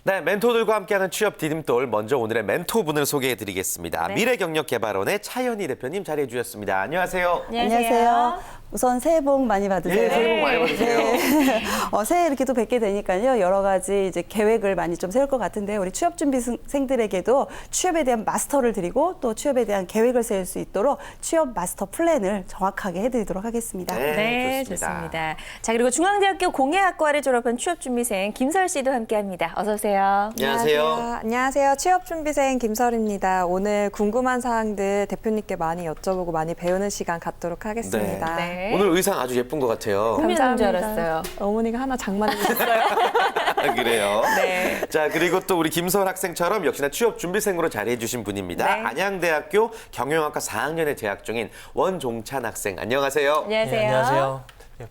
네, 멘토들과 함께하는 취업 디딤돌. 먼저 오늘의 멘토분을 소개해드리겠습니다. 네. 미래경력개발원의 차연희 대표님 자리해 주셨습니다. 안녕하세요. 안녕하세요. 우선 새해 복 많이 받으세요. 네, 새해 복 많이 받으세요. 네. 새해 이렇게 또 뵙게 되니까요. 여러 가지 이제 계획을 많이 좀 세울 것 같은데 우리 취업 준비생들에게도 취업에 대한 마스터를 드리고 또 취업에 대한 계획을 세울 수 있도록 취업 마스터 플랜을 정확하게 해드리도록 하겠습니다. 네, 좋습니다. 자, 그리고 중앙대학교 공예학과를 졸업한 취업준비생 김설 씨도 함께합니다. 어서 오세요. 안녕하세요. 안녕하세요. 취업준비생 김설입니다. 오늘 궁금한 사항들 대표님께 많이 여쭤보고 많이 배우는 시간 갖도록 하겠습니다. 네. 오늘 의상 아주 예쁜 것 같아요. 꾸미는 줄 알았어요. 어머니가 하나 장만해주셨어요. 그래요. 네. 자, 그리고 또 우리 김설 학생처럼 역시나 취업 준비생으로 자리해 주신 분입니다. 네. 안양대학교 경영학과 4학년에 재학 중인 원종찬 학생. 안녕하세요. 안녕하세요. 네, 안녕하세요.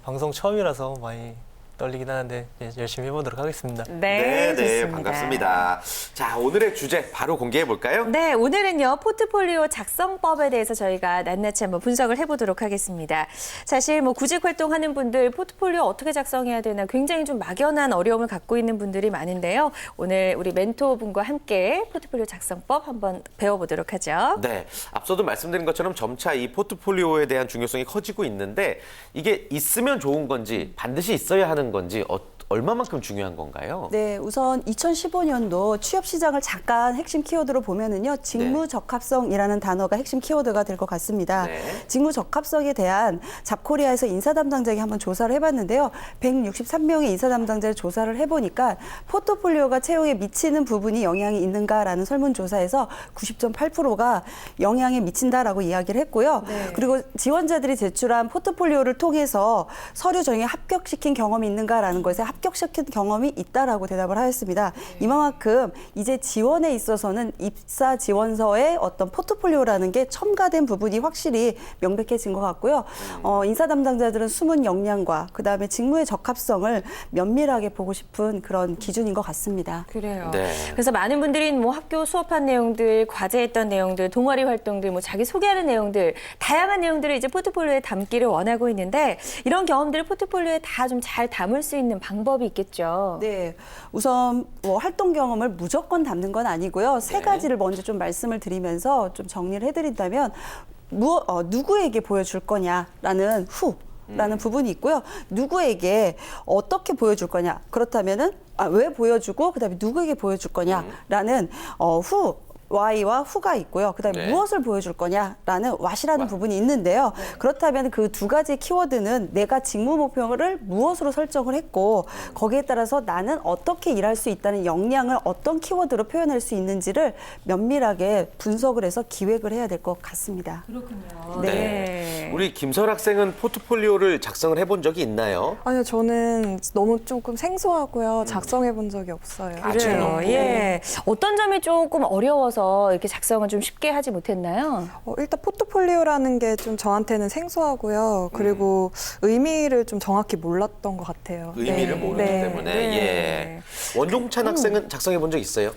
방송 처음이라서 많이 떨리긴 하는데 열심히 해보도록 하겠습니다. 네, 좋습니다. 반갑습니다. 자, 오늘의 주제 바로 공개해 볼까요? 네, 오늘은요, 포트폴리오 작성법에 대해서 저희가 낱낱이 한번 분석을 해보도록 하겠습니다. 사실 뭐 구직 활동하는 분들 포트폴리오 어떻게 작성해야 되나 굉장히 좀 막연한 어려움을 갖고 있는 분들이 많은데요. 오늘 우리 멘토분과 함께 포트폴리오 작성법 한번 배워보도록 하죠. 네, 앞서도 말씀드린 것처럼 점차 이 포트폴리오에 대한 중요성이 커지고 있는데 이게 있으면 좋은 건지 반드시 있어야 하는 건지 얼마만큼 중요한 건가요? 네, 우선 2015년도 취업 시장을 잠깐 핵심 키워드로 보면은요, 직무 적합성이라는 단어가 핵심 키워드가 될 것 같습니다. 네. 직무 적합성에 대한 잡코리아에서 인사 담당자에게 한번 조사를 해봤는데요, 163명의 인사 담당자를 조사를 해보니까 포트폴리오가 채용에 미치는 부분이 영향이 있는가라는 설문조사에서 90.8%가 영향에 미친다라고 이야기를 했고요. 그리고 지원자들이 제출한 포트폴리오를 통해서 서류 전형에 합격시킨 경험이 있는가라는 것에 합격시킨 경험이 있다라고 대답을 하였습니다. 이만큼 이제 지원에 있어서는 입사 지원서의 어떤 포트폴리오라는 게 첨가된 부분이 확실히 명백해진 것 같고요. 인사 담당자들은 숨은 역량과 그다음에 직무의 적합성을 면밀하게 보고 싶은 그런 기준인 것 같습니다. 그래요. 네. 그래서 많은 분들이 뭐 학교 수업한 내용들, 과제했던 내용들, 동아리 활동들, 뭐 자기 소개하는 내용들, 다양한 내용들을 이제 포트폴리오에 담기를 원하고 있는데 이런 경험들을 포트폴리오에 다 좀 잘 담을 수 있는 방법이 있겠죠. 네, 우선 뭐 활동 경험을 무조건 담는 건 아니고요. 세 가지를 먼저 좀 말씀을 드리면서 좀 정리를 해드린다면 누구에게 보여줄 거냐라는 라는 부분이 있고요. 누구에게 어떻게 보여줄 거냐. 그렇다면은 왜 보여주고 그다음에 누구에게 보여줄 거냐라는 Y와 who가 있고요. 그다음에 무엇을 보여줄 거냐라는 what이라는 부분이 있는데요. 그렇다면 그 두 가지 키워드는 내가 직무 목표를 무엇으로 설정을 했고 거기에 따라서 나는 어떻게 일할 수 있다는 역량을 어떤 키워드로 표현할 수 있는지를 면밀하게 분석을 해서 기획을 해야 될 것 같습니다. 그렇군요. 네. 우리 김설 학생은 포트폴리오를 작성을 해본 적이 있나요? 아니요, 저는 너무 조금 생소하고요. 작성해 본 적이 없어요. 그래요. 예. 어떤 점이 조금 어려워서 이렇게 작성을 좀 쉽게 하지 못했나요? 일단 포트폴리오라는 게 좀 저한테는 생소하고요. 그리고 의미를 좀 정확히 몰랐던 것 같아요. 의미를 모르기 때문에. 예. 원종찬 학생은 작성해 본 적 있어요?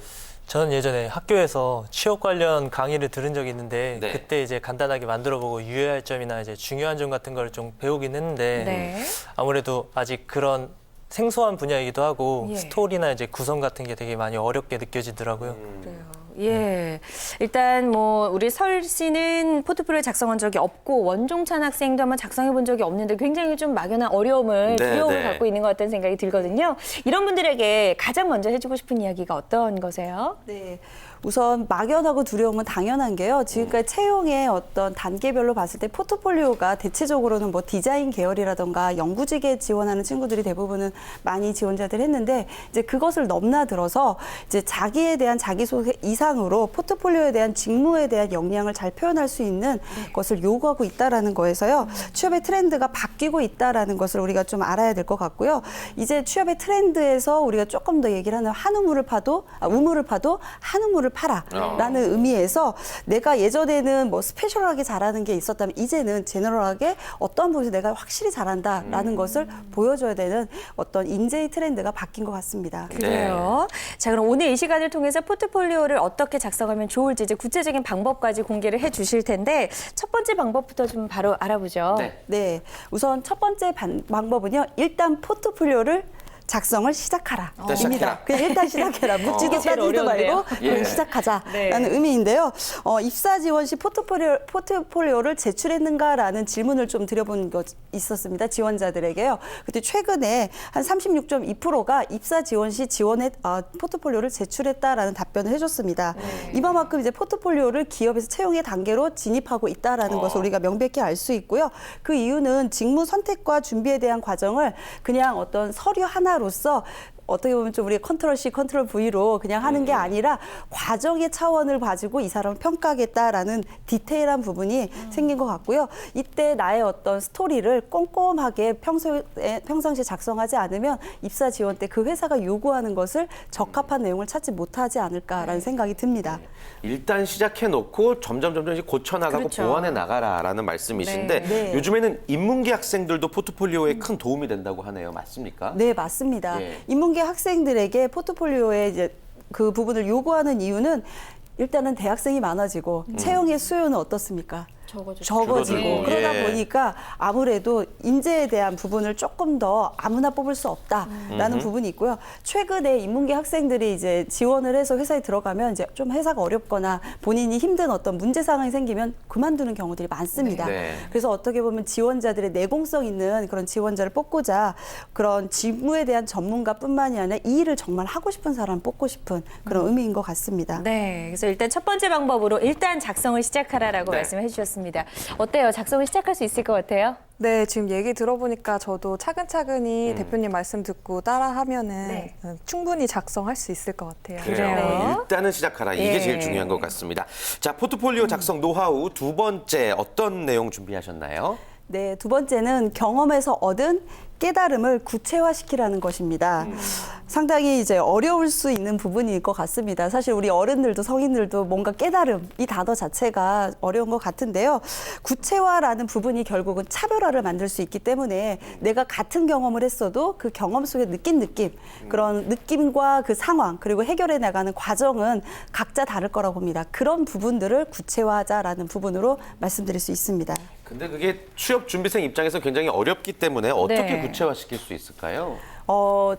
저는 예전에 학교에서 취업 관련 강의를 들은 적이 있는데 네. 그때 이제 간단하게 만들어보고 유의할 점이나 이제 중요한 점 같은 걸 좀 배우긴 했는데 네. 아무래도 아직 그런 생소한 분야이기도 하고 예. 스토리나 이제 구성 같은 게 되게 많이 어렵게 느껴지더라고요. 그래요. 예. 일단 뭐 우리 설 씨는 포트폴리오 작성한 적이 없고 원종찬 학생도 한번 작성해 본 적이 없는데 굉장히 좀 막연한 어려움을 두려움을 갖고 있는 것 같다는 생각이 들거든요. 이런 분들에게 가장 먼저 해주고 싶은 이야기가 어떤 거세요? 네. 우선 막연하고 두려움은 당연한 게요. 지금까지 채용의 어떤 단계별로 봤을 때 포트폴리오가 대체적으로는 뭐 디자인 계열이라던가 연구직에 지원하는 친구들이 대부분은 많이 지원자들 했는데 이제 그것을 넘나들어서 이제 자기에 대한 자기소개 이상으로 포트폴리오에 대한 직무에 대한 역량을 잘 표현할 수 있는 것을 요구하고 있다라는 거에서요. 취업의 트렌드가 바뀌고 있다라는 것을 우리가 좀 알아야 될 것 같고요. 이제 취업의 트렌드에서 우리가 조금 더 얘기를 하는 우물을 파도 한우물을 파라라는 의미에서 내가 예전에는 뭐 스페셜하게 잘하는 게 있었다면 이제는 제너럴하게 어떤 부분에서 내가 확실히 잘한다라는 것을 보여줘야 되는 어떤 인재의 트렌드가 바뀐 것 같습니다. 그래요. 자, 그럼 오늘 이 시간을 통해서 포트폴리오를 어떻게 작성하면 좋을지 이제 구체적인 방법까지 공개를 해 주실 텐데 첫 번째 방법부터 좀 바로 알아보죠. 네, 우선 첫 번째 방법은요. 일단 포트폴리오를 작성을 시작하라. 일단 시작해라. 그냥 일단 시작해라. 묻지도 제일 따지도 어려운데요. 말고 예. 그냥 시작하자라는 네. 의미인데요. 입사 지원 시 포트폴리오를 제출했는가라는 질문을 좀 드려본 것 있었습니다. 지원자들에게요. 그때 최근에 한 36.2%가 입사 지원 시 포트폴리오를 제출했다라는 답변을 해줬습니다. 이만큼 이제 포트폴리오를 기업에서 채용의 단계로 진입하고 있다라는 것을 우리가 명백히 알 수 있고요. 그 이유는 직무 선택과 준비에 대한 과정을 그냥 어떤 서류 하나로서 어떻게 보면 좀 우리 컨트롤 C, 컨트롤 V로 그냥 하는 게 아니라 과정의 차원을 가지고 이 사람을 평가하겠다라는 디테일한 부분이 생긴 것 같고요. 이때 나의 어떤 스토리를 꼼꼼하게 평상시에 작성하지 않으면 입사 지원 때 그 회사가 요구하는 것을 적합한 내용을 찾지 못하지 않을까라는 생각이 듭니다. 일단 시작해놓고 점점 이제 고쳐나가고 그렇죠. 보완해 나가라라는 말씀이신데 네. 요즘에는 인문계 학생들도 포트폴리오에 큰 도움이 된다고 하네요. 맞습니까? 네, 맞습니다. 예. 인문계 학생들에게 포트폴리오에 이제 그 부분을 요구하는 이유는 일단은 대학생이 많아지고 채용의 수요는 어떻습니까? 적어지고 줄어들고, 그러다 예. 보니까 아무래도 인재에 대한 부분을 조금 더 아무나 뽑을 수 없다라는 부분이 있고요. 최근에 인문계 학생들이 이제 지원을 해서 회사에 들어가면 이제 좀 회사가 어렵거나 본인이 힘든 어떤 문제 상황이 생기면 그만두는 경우들이 많습니다. 네. 그래서 어떻게 보면 지원자들의 내공성 있는 그런 지원자를 뽑고자 그런 직무에 대한 전문가뿐만이 아니라 이 일을 정말 하고 싶은 사람 뽑고 싶은 그런 의미인 것 같습니다. 네, 그래서 일단 첫 번째 방법으로 일단 작성을 시작하라라고 네. 말씀해 주셨습니다. 어때요? 작성을 시작할 수 있을 것 같아요? 네, 지금 얘기 들어보니까 저도 차근차근히 대표님 말씀 듣고 따라하면은 네. 충분히 작성할 수 있을 것 같아요. 그래요. 그래요? 일단은 시작하라. 이게 예. 제일 중요한 것 같습니다. 자, 포트폴리오 작성 노하우 두 번째 어떤 내용 준비하셨나요? 네, 두 번째는 경험에서 얻은 깨달음을 구체화시키라는 것입니다. 상당히 이제 어려울 수 있는 부분일 것 같습니다. 사실 우리 어른들도 성인들도 뭔가 깨달음, 이 단어 자체가 어려운 것 같은데요. 구체화라는 부분이 결국은 차별화를 만들 수 있기 때문에 내가 같은 경험을 했어도 그 경험 속에 느낀 느낌, 그런 느낌과 그 상황, 그리고 해결해 나가는 과정은 각자 다를 거라고 봅니다. 그런 부분들을 구체화하자라는 부분으로 말씀드릴 수 있습니다. 근데 그게 취업 준비생 입장에서 굉장히 어렵기 때문에 어떻게 네. 구체화시킬 수 있을까요?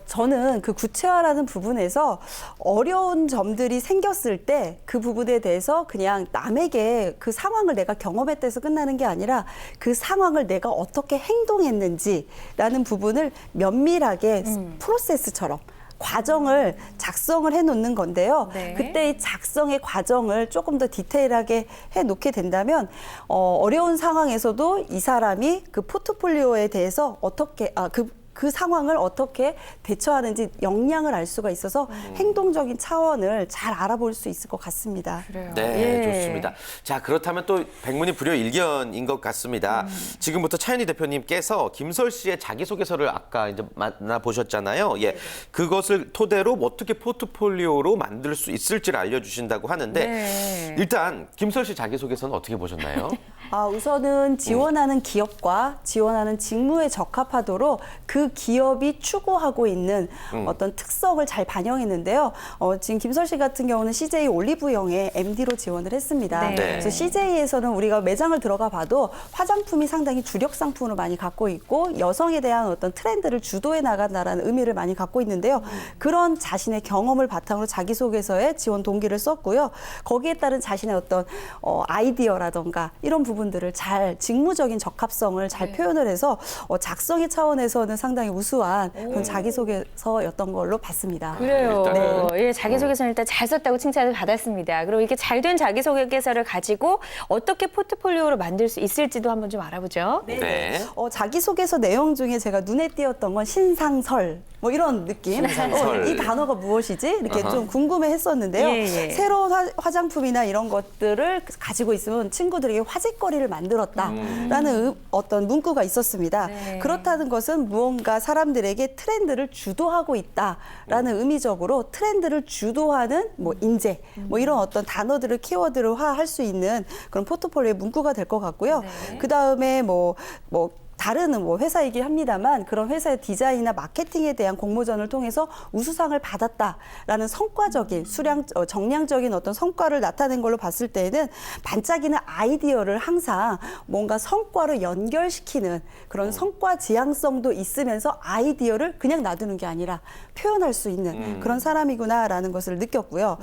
저는 그 구체화라는 부분에서 어려운 점들이 생겼을 때 그 부분에 대해서 그냥 남에게 그 상황을 내가 경험했다 해서 끝나는 게 아니라 그 상황을 내가 어떻게 행동했는지라는 부분을 면밀하게 프로세스처럼 과정을 작성을 해놓는 건데요. 네. 그때 이 작성의 과정을 조금 더 디테일하게 해놓게 된다면 어려운 상황에서도 이 사람이 그 포트폴리오에 대해서 어떻게 그 상황을 어떻게 대처하는지 역량을 알 수가 있어서 행동적인 차원을 잘 알아볼 수 있을 것 같습니다. 그래요. 네, 예. 좋습니다. 자, 그렇다면 또 백문이 불여일견인 것 같습니다. 지금부터 차현희 대표님께서 김설 씨의 자기소개서를 아까 이제 만나보셨잖아요. 예, 그것을 토대로 어떻게 포트폴리오로 만들 수 있을지를 알려주신다고 하는데 네. 일단 김설 씨 자기소개서는 어떻게 보셨나요? 우선은 지원하는 기업과 지원하는 직무에 적합하도록 그 기업이 추구하고 있는 어떤 특성을 잘 반영했는데요. 지금 김설 씨 같은 경우는 CJ 올리브영의 MD로 지원을 했습니다. 네. 그래서 CJ에서는 우리가 매장을 들어가 봐도 화장품이 상당히 주력 상품으로 많이 갖고 있고 여성에 대한 어떤 트렌드를 주도해 나간다라는 의미를 많이 갖고 있는데요. 그런 자신의 경험을 바탕으로 자기소개서에 지원 동기를 썼고요. 거기에 따른 자신의 어떤 아이디어라던가 이런 부분들을 잘 직무적인 적합성을 잘 표현을 해서 작성의 차원에서는 상당히 우수한 그런 자기소개서였던 걸로 봤습니다. 그래요. 일단은. 예, 자기소개서는 일단 잘 썼다고 칭찬을 받았습니다. 그럼 이게 잘된 자기소개서를 가지고 어떻게 포트폴리오로 만들 수 있을지도 한번 좀 알아보죠. 네. 자기소개서 내용 중에 제가 눈에 띄었던 건 신상설 뭐 이런 느낌. 신상설. 이 단어가 무엇이지? 이렇게 좀 궁금해 했었는데요. 예, 예. 새로운 화장품이나 이런 것들을 가지고 있으면 친구들에게 화제거리를 만들었다라는 어떤 문구가 있었습니다. 네. 그렇다는 것은 무언가 사람들에게 트렌드를 주도하고 있다라는 의미적으로 트렌드를 주도하는 뭐 인재, 뭐 이런 어떤 단어들을 키워드를 화할 수 있는 그런 포트폴리오의 문구가 될 것 같고요. 그 다음에 다른 뭐 회사이긴 합니다만 그런 회사의 디자인이나 마케팅에 대한 공모전을 통해서 우수상을 받았다라는 성과적인 정량적인 어떤 성과를 나타낸 걸로 봤을 때에는 반짝이는 아이디어를 항상 뭔가 성과로 연결시키는 그런 성과 지향성도 있으면서 아이디어를 그냥 놔두는 게 아니라 표현할 수 있는 그런 사람이구나라는 것을 느꼈고요.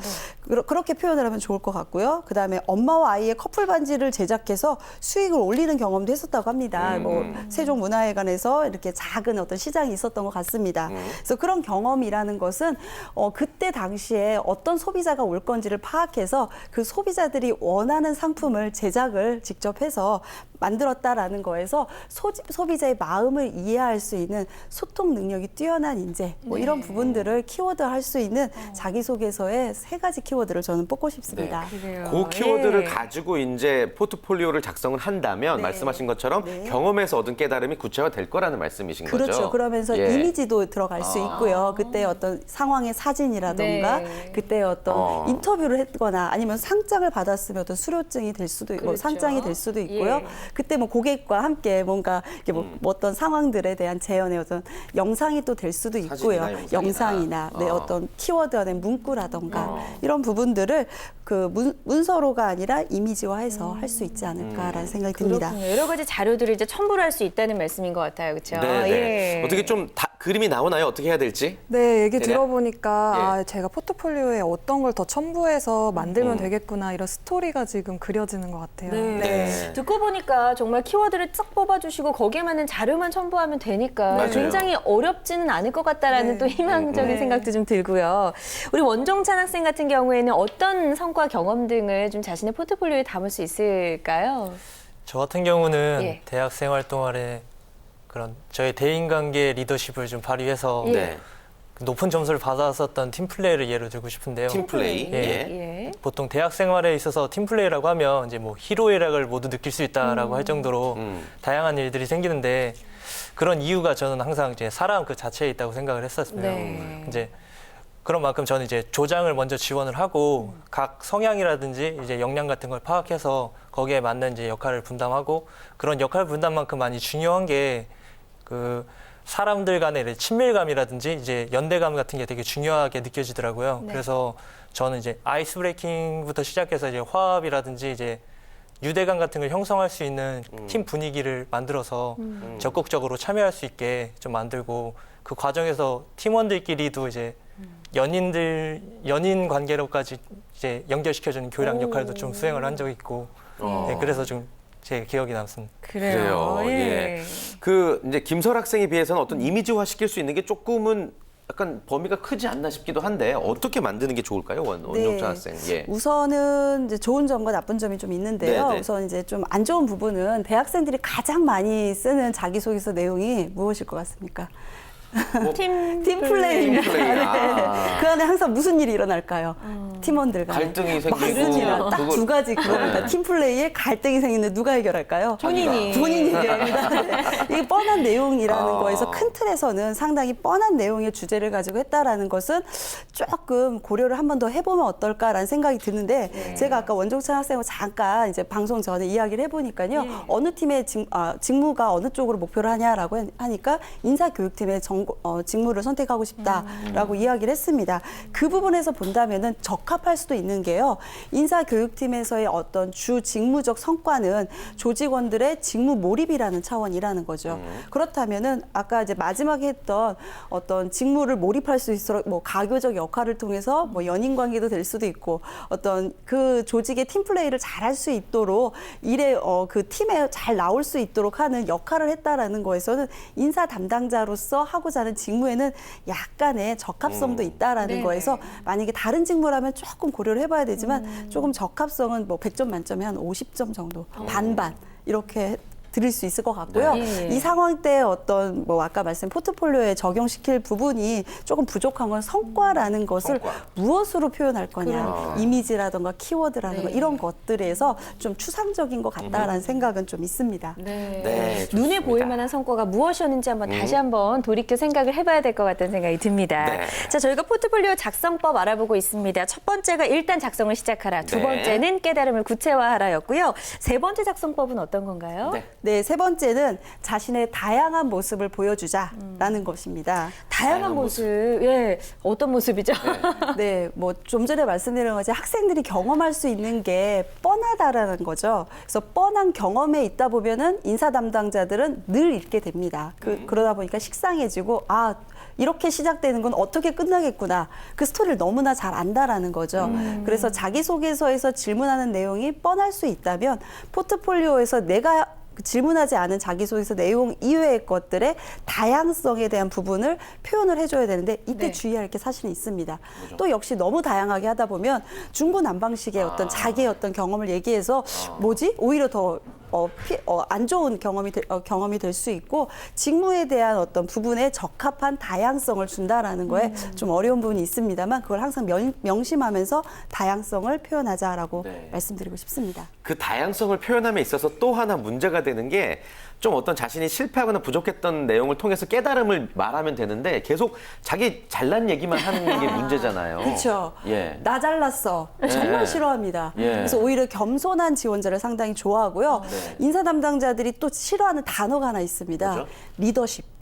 그렇게 표현을 하면 좋을 것 같고요. 그다음에 엄마와 아이의 커플 반지를 제작해서 수익을 올리는 경험도 했었다고 합니다. 뭐 세종문화회관에서 이렇게 작은 어떤 시장이 있었던 것 같습니다. 그래서 그런 경험이라는 것은 그때 당시에 어떤 소비자가 올 건지를 파악해서 그 소비자들이 원하는 상품을 제작을 직접 해서 만들었다라는 거에서 소비자의 마음을 이해할 수 있는 소통 능력이 뛰어난 인재 뭐 이런 부분들을 키워드할 수 있는 자기소개서의 3가지 키워드를 저는 뽑고 싶습니다. 그래요. 그 키워드를 예. 가지고 이제 포트폴리오를 작성을 한다면 네. 말씀하신 것처럼 네. 경험에서 얻은 깨달음이 구체화될 거라는 말씀이신 거죠. 그렇죠. 그러면서 예. 이미지도 들어갈 수 있고요. 그때 어떤 상황의 사진이라던가 네. 그때 어떤 인터뷰를 했거나 아니면 상장을 받았으면 어떤 수료증이 될 수도 있고 그렇죠. 상장이 될 수도 있고요. 예. 그때 뭐 고객과 함께 뭔가 이렇게 뭐 어떤 상황들에 대한 재현의 어떤 영상이 또 될 수도 있고요. 사진이나 영상이나 네, 어떤 키워드 안에 문구라던가 이런 부분들을 그 문서로가 아니라 이미지화해서 할 수 있지 않을까라는 생각이 듭니다. 그렇군요. 여러 가지 자료들을 이제 첨부를 할 수 있다는 말씀인 것 같아요. 그렇죠? 네. 어떻게 좀 그림이 나오나요? 어떻게 해야 될지? 네, 얘기 네. 들어보니까 예. 아, 제가 포트폴리오에 어떤 걸 더 첨부해서 만들면 되겠구나 이런 스토리가 지금 그려지는 것 같아요. 네. 듣고 보니까 정말 키워드를 쫙 뽑아주시고 거기에 맞는 자료만 첨부하면 되니까 맞아요. 굉장히 어렵지는 않을 것 같다라는 네. 또 희망적인 생각도 좀 들고요. 우리 원종찬 학생 같은 경우에는 어떤 성과 경험 등을 좀 자신의 포트폴리오에 담을 수 있을까요? 저 같은 경우는 예. 대학 생활 동안에 그런 저의 대인관계 리더십을 좀 발휘해서 예. 네. 높은 점수를 받았었던 팀플레이를 예로 들고 싶은데요. 팀플레이. 예. 예. 보통 대학 생활에 있어서 팀플레이라고 하면 이제 뭐 희로애락을 모두 느낄 수 있다라고 할 정도로 다양한 일들이 생기는데 그런 이유가 저는 항상 이제 사람 그 자체에 있다고 생각을 했었어요. 네. 이제 그런 만큼 저는 이제 조장을 먼저 지원을 하고 각 성향이라든지 이제 역량 같은 걸 파악해서 거기에 맞는 이제 역할을 분담하고 그런 역할 분담만큼 많이 중요한 게 그 사람들 간의 이제 친밀감이라든지 이제 연대감 같은 게 되게 중요하게 느껴지더라고요. 네. 그래서 저는 이제 아이스 브레이킹부터 시작해서 이제 화합이라든지 이제 유대감 같은 걸 형성할 수 있는 팀 분위기를 만들어서 적극적으로 참여할 수 있게 좀 만들고 그 과정에서 팀원들끼리도 이제 연인 관계로까지 이제 연결시켜주는 교량 역할도 좀 수행을 한 적이 있고 네, 그래서 좀 제 기억이 남습니다. 그래요. 예. 그 이제 김설 학생에 비해서는 어떤 이미지화 시킬 수 있는 게 조금은 약간 범위가 크지 않나 싶기도 한데 어떻게 만드는 게 좋을까요, 원종찬 학생? 예. 우선은 이제 좋은 점과 나쁜 점이 좀 있는데요. 네네. 우선 이제 좀 안 좋은 부분은 대학생들이 가장 많이 쓰는 자기소개서 내용이 무엇일 것 같습니까? 팀플레이입니다. 팀플레이. 아. 그 안에 항상 무슨 일이 일어날까요? 팀원들 간에. 갈등이 생기고 맞습니다. 딱 그걸- 두 가지 그겁니다. 팀플레이에 갈등이 생기는데 누가 해결할까요? 본인이 해결합니다. 이게 뻔한 내용이라는 거에서 큰 틀에서는 상당히 뻔한 내용의 주제를 가지고 했다라는 것은 조금 고려를 한 번 더 해보면 어떨까라는 생각이 드는데 제가 아까 원종찬 학생과 잠깐 이제 방송 전에 이야기를 해보니까요. 어느 팀의 직무가 어느 쪽으로 목표를 하냐라고 하니까 인사교육팀의 직무를 선택하고 싶다라고 이야기를 했습니다. 그 부분에서 본다면은 적합할 수도 있는 게요. 인사교육팀에서의 어떤 주 직무적 성과는 조직원들의 직무 몰입이라는 차원이라는 거죠. 그렇다면은 아까 이제 마지막에 했던 어떤 직무를 몰입할 수 있도록 뭐 가교적 역할을 통해서 뭐 연인 관계도 될 수도 있고 어떤 그 조직의 팀플레이를 잘할 수 있도록 일에 그 팀에 잘 나올 수 있도록 하는 역할을 했다라는 거에서는 인사 담당자로서 하고자 하는 직무에는 약간의 적합성도 있다라는 거에서 만약에 다른 직무라면 조금 고려를 해봐야 되지만 조금 적합성은 뭐 100점 만점에 한 50점 정도 반반 이렇게 드릴 수 있을 것 같고요. 네. 이 상황 때 어떤 뭐 아까 말씀 포트폴리오에 적용시킬 부분이 조금 부족한 건 성과라는 것을 무엇으로 표현할 거냐. 이미지라든가 키워드라든가 이런 것들에서 좀 추상적인 것 같다라는 생각은 좀 있습니다. 네, 눈에 좋습니다. 보일 만한 성과가 무엇이었는지 한번 다시 한번 돌이켜 생각을 해봐야 될 것 같다는 생각이 듭니다. 네. 자, 저희가 포트폴리오 작성법 알아보고 있습니다. 첫 번째가 일단 작성을 시작하라. 두 네. 번째는 깨달음을 구체화하라였고요. 세 번째 작성법은 어떤 건가요? 네. 네, 세 번째는 자신의 다양한 모습을 보여주자라는 것입니다. 다양한 모습, 예, 어떤 모습이죠? 네, 뭐 좀 전에 말씀드린 것처럼 학생들이 경험할 수 있는 게 뻔하다라는 거죠. 그래서 뻔한 경험에 있다 보면은 인사 담당자들은 늘 읽게 됩니다. 그러다 보니까 식상해지고 이렇게 시작되는 건 어떻게 끝나겠구나. 그 스토리를 너무나 잘 안다라는 거죠. 그래서 자기소개서에서 질문하는 내용이 뻔할 수 있다면 포트폴리오에서 내가 질문하지 않은 자기소개서 내용 이외의 것들의 다양성에 대한 부분을 표현을 해줘야 되는데 이때 네. 주의할 게 사실은 있습니다. 또 역시 너무 다양하게 하다 보면 중구난방식의 어떤 자기의 어떤 경험을 얘기해서 오히려 더 안 좋은 경험이 될 수 있고 직무에 대한 어떤 부분에 적합한 다양성을 준다라는 거에 좀 어려운 부분이 있습니다만 그걸 항상 명심하면서 다양성을 표현하자라고 네. 말씀드리고 싶습니다. 그 다양성을 표현함에 있어서 또 하나 문제가 되는 게 좀 어떤 자신이 실패하거나 부족했던 내용을 통해서 깨달음을 말하면 되는데 계속 자기 잘난 얘기만 하는 게 문제잖아요. 그렇죠. 예. 나 잘났어. 정말 예. 싫어합니다. 예. 그래서 오히려 겸손한 지원자를 상당히 좋아하고요. 네. 인사 담당자들이 또 싫어하는 단어가 하나 있습니다. 뭐죠? 리더십.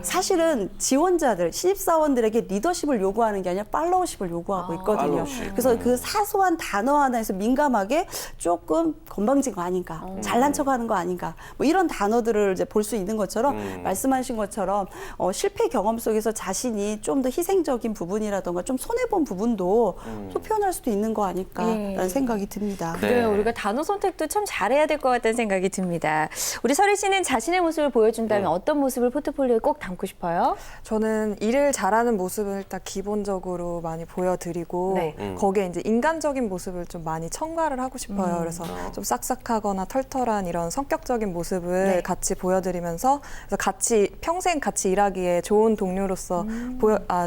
사실은 지원자들, 신입사원들에게 리더십을 요구하는 게 아니라 팔로우십을 요구하고 있거든요. 팔로우십. 그래서 그 사소한 단어 하나에서 민감하게 조금 건방진 거 아닌가, 잘난 척하는 거 아닌가, 뭐 이런 단어들을 이제 볼 수 있는 것처럼 말씀하신 것처럼 실패 경험 속에서 자신이 좀 더 희생적인 부분이라던가 좀 손해본 부분도 또 표현할 수도 있는 거 아닐까라는 예. 생각이 듭니다. 네. 그래요. 우리가 단어 선택도 참 잘해야 될 것 같다는 생각이 듭니다. 우리 설희 씨는 자신의 모습을 보여준다면 어떤 모습을 포트폴리오에 꼭 담고 싶어요? 저는 일을 잘하는 모습을 일단 기본적으로 많이 보여드리고 네. 거기에 이제 인간적인 모습을 좀 많이 첨가를 하고 싶어요. 그래서 좀 싹싹하거나 털털한 이런 성격적인 모습을 네. 같이 보여드리면서 그래서 평생 같이 일하기에 좋은 동료로서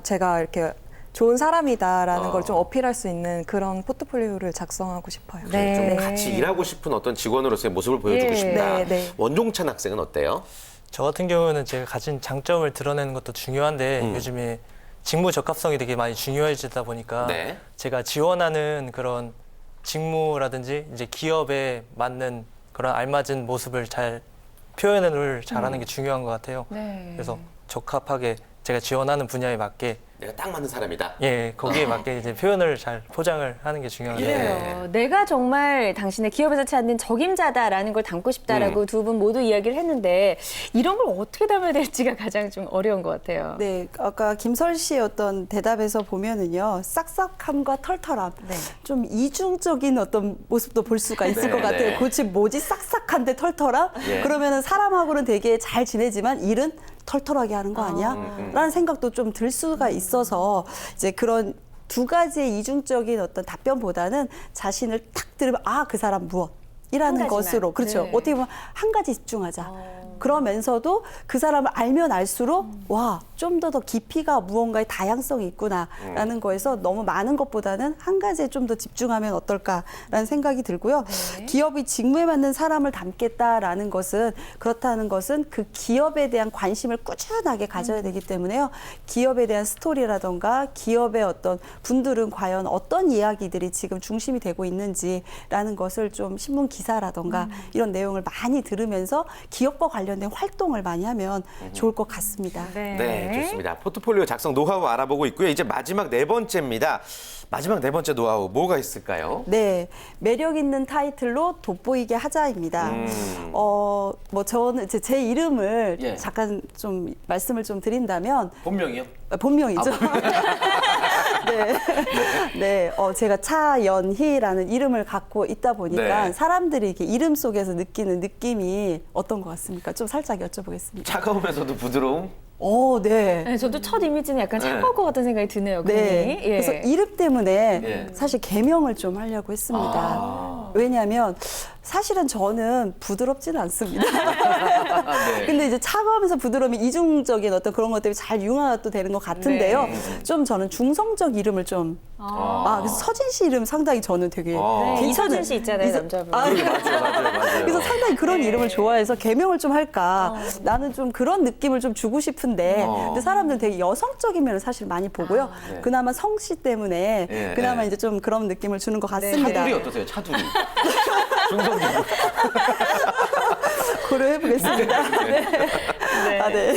제가 이렇게 좋은 사람이다라는 걸 좀 어필할 수 있는 그런 포트폴리오를 작성하고 싶어요. 네. 좀 같이 일하고 싶은 어떤 직원으로서의 모습을 보여주고 예. 싶다. 네, 네. 원종찬 학생은 어때요? 저 같은 경우는 제가 가진 장점을 드러내는 것도 중요한데 요즘에 직무 적합성이 되게 많이 중요해지다 보니까 네. 제가 지원하는 그런 직무라든지 이제 기업에 맞는 그런 알맞은 모습을 잘 표현을 잘하는 게 중요한 것 같아요. 네. 그래서 적합하게 제가 지원하는 분야에 맞게 내가 딱 맞는 사람이다. 거기에 맞게 이제 표현을 잘 포장을 하는 게 중요한 것 같아요. 그래요. 내가 정말 당신의 기업에서 찾는 적임자다라는 걸 담고 싶다라고 두 분 모두 이야기를 했는데 이런 걸 어떻게 담아야 될지가 가장 좀 어려운 것 같아요. 네, 아까 김설 씨의 어떤 대답에서 보면은요, 싹싹함과 털털함, 좀 이중적인 어떤 모습도 볼 수가 있을 네, 것 같아요. 네. 그치, 뭐지, 싹싹한데 털털함? 예. 그러면은 사람하고는 되게 잘 지내지만 일은 털털하게 하는 거 아니야? 라는 생각도 좀 들 수가 있어서 이제 그런 두 가지의 이중적인 어떤 답변보다는 자신을 탁 들으면 그 사람 무엇? 이라는 한 가지만. 것으로 그렇죠. 네. 어떻게 보면 한 가지 집중하자. 그러면서도 그 사람을 알면 알수록 좀 더 깊이가 무언가의 다양성이 있구나라는 거에서 너무 많은 것보다는 한 가지에 좀 더 집중하면 어떨까라는 생각이 들고요. 기업이 직무에 맞는 사람을 담겠다라는 것은 그렇다는 것은 그 기업에 대한 관심을 꾸준하게 가져야 되기 때문에요. 기업에 대한 스토리라던가 기업의 어떤 분들은 과연 어떤 이야기들이 지금 중심이 되고 있는지라는 것을 좀 신문 기사라던가 이런 내용을 많이 들으면서 기업과 관련된 활동을 많이 하면 좋을 것 같습니다. 네, 좋습니다. 포트폴리오 작성 노하우 알아보고 있고요. 이제 마지막 네 번째입니다. 마지막 네 번째 노하우 뭐가 있을까요? 네, 매력 있는 타이틀로 돋보이게 하자입니다. 뭐 저는 제 이름을 예. 잠깐 좀 말씀을 좀 드린다면 본명이요? 본명이죠. 네, 네, 제가 차연희라는 이름을 갖고 있다 보니까 네. 사람들이 이렇게 이름 속에서 느끼는 느낌이 어떤 것 같습니까? 좀 살짝 여쭤보겠습니다. 차가우면서도 부드러움? 네. 네, 저도 첫 이미지는 약간 차가울 것 같은 생각이 드네요. 네. 괜히. 예. 그래서 이름 때문에 예. 사실 개명을 좀 하려고 했습니다. 왜냐하면 사실은 저는 부드럽지는 않습니다. 네. 근데 이제 차가우면서 부드러움이 이중적인 어떤 그런 것 때문에 잘 융화가 또 되는 것 같은데요. 좀 저는 중성적 이름을 좀. 그래서 서진 씨 이름 상당히 저는 되게 네, 괜찮은. 이서진 씨 있잖아요, 남자분. 맞아요. 그래서 상당히 그런 이름을 좋아해서 개명을 좀 할까. 나는 좀 그런 느낌을 좀 주고 싶은데, 근데 사람들은 되게 여성적인 면을 사실 많이 보고요. 네. 그나마 성씨 때문에 예, 그나마 예. 이제 좀 그런 느낌을 주는 것 같습니다. 차두리 어떠세요? 차두리. 중성적으로. 고려해보겠습니다. 네.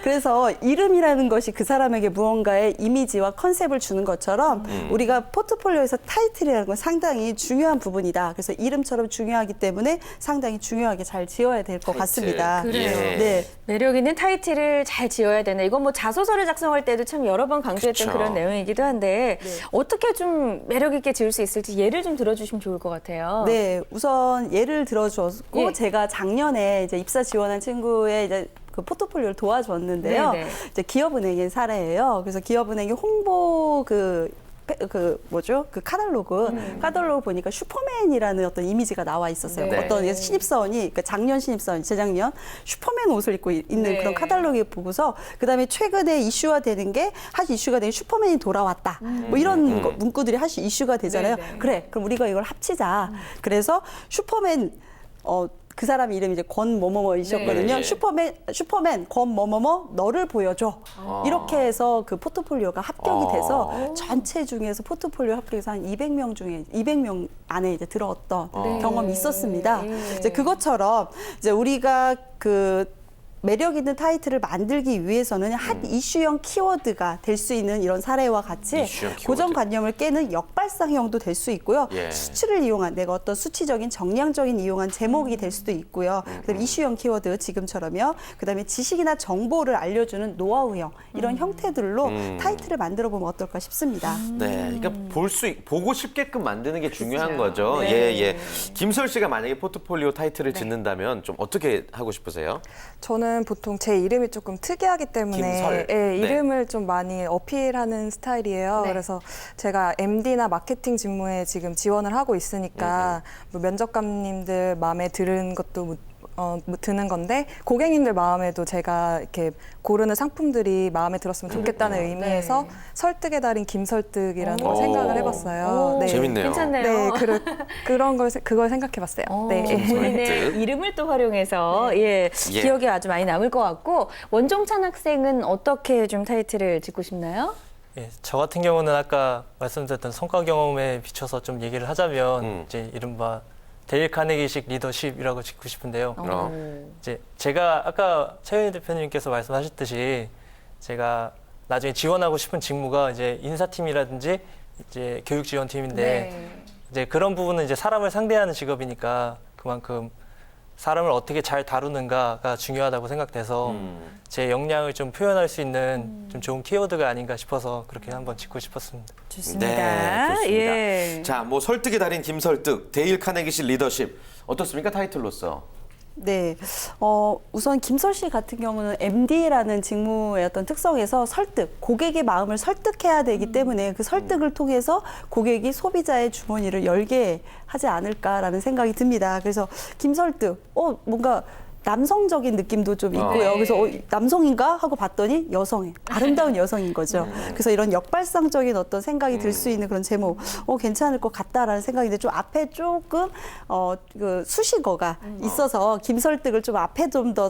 그래서 이름이라는 것이 그 사람에게 무언가의 이미지와 컨셉을 주는 것처럼 우리가 포트폴리오에서 타이틀이라는 건 상당히 중요한 부분이다. 그래서 이름처럼 중요하기 때문에 상당히 중요하게 잘 지어야 될 것 같습니다. 그래요. 네. 매력 있는 타이틀을 잘 지어야 되나. 이건 뭐 자소서를 작성할 때도 참 여러 번 강조했던 그쵸. 그런 내용이기도 한데 네. 어떻게 좀 매력 있게 지을 수 있을지 예를 좀 들어주시면 좋을 것 같아요. 네, 우선 예를 들어줬고 예. 제가 작년에 이제 입사 지원한 친구의 이제 그 포트폴리오를 도와줬는데요. 네네. 이제 기업은행의 사례예요. 그래서 기업은행의 홍보 그 카탈로그 보니까 슈퍼맨이라는 어떤 이미지가 나와 있었어요. 네. 어떤 신입사원이, 그러니까 작년 신입사원, 재작년 슈퍼맨 옷을 입고 있는 네. 그런 카탈로그에 보고서 그다음에 최근에 이슈화 되는 게 하시 이슈가 된 슈퍼맨이 돌아왔다. 뭐 이런 문구들이 하시 이슈가 되잖아요. 네, 네. 그래, 그럼 우리가 이걸 합치자. 그래서 슈퍼맨, 그 사람 이름이 이제 권 뭐뭐뭐이셨거든요. 네. 슈퍼맨 권 뭐뭐뭐 너를 보여줘. 이렇게 해서 그 포트폴리오가 합격이 돼서 전체 중에서 포트폴리오 합격해서 한 200명 중에 200명 안에 이제 들어왔던 경험이 있었습니다. 예. 이제 그것처럼 이제 우리가 그 매력 있는 타이틀을 만들기 위해서는 한 이슈형 키워드가 될 수 있는 이런 사례와 같이 이슈형 키워드. 고정관념을 깨는 역발상형도 될 수 있고요. 예. 수치를 이용한 내가 어떤 수치적인 정량적인 이용한 제목이 될 수도 있고요. 그다음에 이슈형 키워드 지금처럼요. 그다음에 지식이나 정보를 알려주는 노하우형 이런 형태들로 타이틀을 만들어 보면 어떨까 싶습니다. 네, 그러니까 보고 싶게끔 만드는 게 중요한 거죠. 네. 예. 김설 씨가 만약에 포트폴리오 타이틀을 짓는다면 좀 어떻게 하고 싶으세요? 저는 보통 제 이름이 조금 특이하기 때문에 김설. 예, 네. 이름을 좀 많이 어필하는 스타일이에요. 네. 그래서 제가 MD나 마케팅 직무에 지금 지원을 하고 있으니까 뭐 면접관님들 마음에 드는 것도 드는 건데 고객님들 마음에도 제가 이렇게 고르는 상품들이 마음에 들었으면 좋겠다는 의미에서 설득의 달인 김설득이라는 걸 생각을 해봤어요. 오, 네. 재밌네요. 괜찮네요. 네, 그걸 생각해봤어요. 네. 본인의 설득. 이름을 또 활용해서 예, 예. 기억에 아주 많이 남을 것 같고 원종찬 학생은 어떻게 좀 타이틀을 짓고 싶나요? 예, 저 같은 경우는 아까 말씀드렸던 성과 경험에 비춰서 좀 얘기를 하자면 이제 이른바 데일 카네기식 리더십이라고 짓고 싶은데요. 이제 제가 아까 최윤희 대표님께서 말씀하셨듯이 제가 나중에 지원하고 싶은 직무가 이제 인사팀이라든지 이제 교육지원팀인데 네. 이제 그런 부분은 이제 사람을 상대하는 직업이니까 그만큼 사람을 어떻게 잘 다루는가가 중요하다고 생각돼서 제 역량을 좀 표현할 수 있는 좀 좋은 키워드가 아닌가 싶어서 그렇게 한번 짓고 싶었습니다. 좋습니다. 네, 좋습니다. 예. 자, 뭐 설득의 달인 김설득, 데일 카네기식 리더십 어떻습니까 타이틀로서? 네, 우선 김설 씨 같은 경우는 MD라는 직무의 어떤 특성에서 설득, 고객의 마음을 설득해야 되기 때문에 그 설득을 통해서 고객이 소비자의 주머니를 열게 하지 않을까라는 생각이 듭니다. 그래서 김설득, 뭔가 남성적인 느낌도 좀 있고요. 그래서 남성인가 하고 봤더니 여성의 아름다운 여성인 거죠. 그래서 이런 역발상적인 어떤 생각이 들 수 있는 그런 제목, 괜찮을 것 같다라는 생각인데 좀 앞에 조금 그 수식어가 있어서 김설득을 좀 앞에 좀 더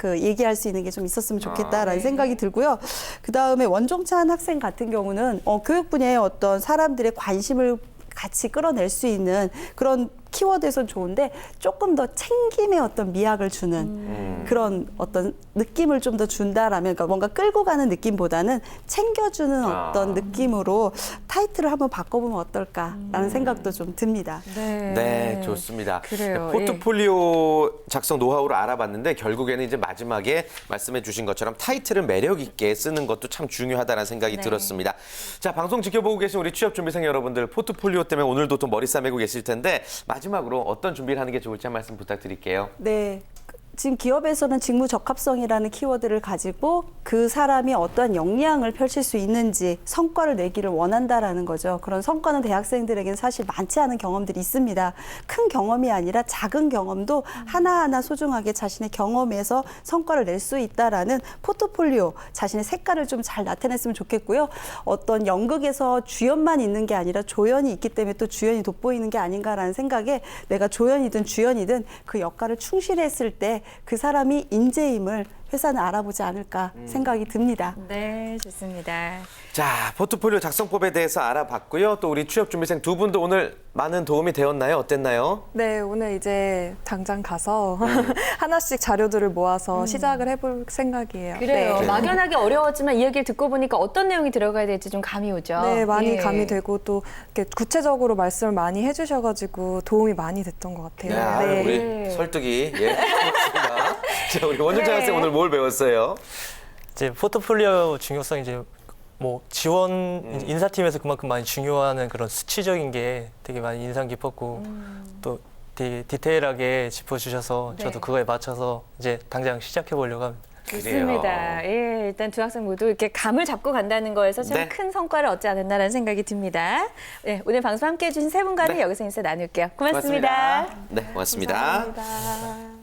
얘기할 수 있는 게 좀 있었으면 좋겠다라는 생각이 들고요. 그 다음에 원종찬 학생 같은 경우는 교육 분야의 어떤 사람들의 관심을 같이 끌어낼 수 있는 그런 키워드에선 좋은데 조금 더 챙김의 어떤 미학을 주는 그런 어떤 느낌을 좀 더 준다라면 그러니까 뭔가 끌고 가는 느낌보다는 챙겨주는 어떤 느낌으로 타이틀을 한번 바꿔보면 어떨까라는 생각도 좀 듭니다. 네, 좋습니다. 그래요. 포트폴리오 작성 노하우를 알아봤는데 결국에는 이제 마지막에 말씀해 주신 것처럼 타이틀을 매력 있게 쓰는 것도 참 중요하다는 생각이 들었습니다. 자, 방송 지켜보고 계신 우리 취업준비생 여러분들 포트폴리오 때문에 오늘도 또 머리 싸매고 계실 텐데 마지막으로 어떤 준비를 하는 게 좋을지 한 말씀 부탁드릴게요. 네. 지금 기업에서는 직무 적합성이라는 키워드를 가지고 그 사람이 어떠한 역량을 펼칠 수 있는지 성과를 내기를 원한다라는 거죠. 그런 성과는 대학생들에게는 사실 많지 않은 경험들이 있습니다. 큰 경험이 아니라 작은 경험도 하나하나 소중하게 자신의 경험에서 성과를 낼 수 있다라는 포트폴리오, 자신의 색깔을 좀 잘 나타냈으면 좋겠고요. 어떤 연극에서 주연만 있는 게 아니라 조연이 있기 때문에 또 주연이 돋보이는 게 아닌가라는 생각에 내가 조연이든 주연이든 그 역할을 충실히 했을 때 그 사람이 인재임을 회사는 알아보지 않을까 생각이 듭니다. 네, 좋습니다. 자, 포트폴리오 작성법에 대해서 알아봤고요. 또 우리 취업준비생 두 분도 오늘 많은 도움이 되었나요? 어땠나요? 네, 오늘 이제 당장 가서 하나씩 자료들을 모아서 시작을 해볼 생각이에요. 그래요. 네. 막연하게 어려웠지만 이야기를 듣고 보니까 어떤 내용이 들어가야 될지 좀 감이 오죠. 네, 많이 예. 감이 되고 또 이렇게 구체적으로 말씀을 많이 해주셔가지고 도움이 많이 됐던 것 같아요. 야, 네. 우리 설득이 고맙습니다. 자, 우리 원준창 네. 학생 오늘 뭘 배웠어요? 이제 포트폴리오 중요성 이제 뭐 지원 인사팀에서 그만큼 많이 중요하는 그런 수치적인 게 되게 많이 인상 깊었고 또 되게 디테일하게 짚어주셔서 네. 저도 그거에 맞춰서 이제 당장 시작해 보려고 합니다. 좋습니다. 예, 일단 두 학생 모두 이렇게 감을 잡고 간다는 거에서 참 네. 큰 성과를 얻지 않았나라는 생각이 듭니다. 네, 오늘 방송 함께해 주신 세 분과는 네. 여기서 인사 나눌게요. 고맙습니다. 네, 고맙습니다. 감사합니다.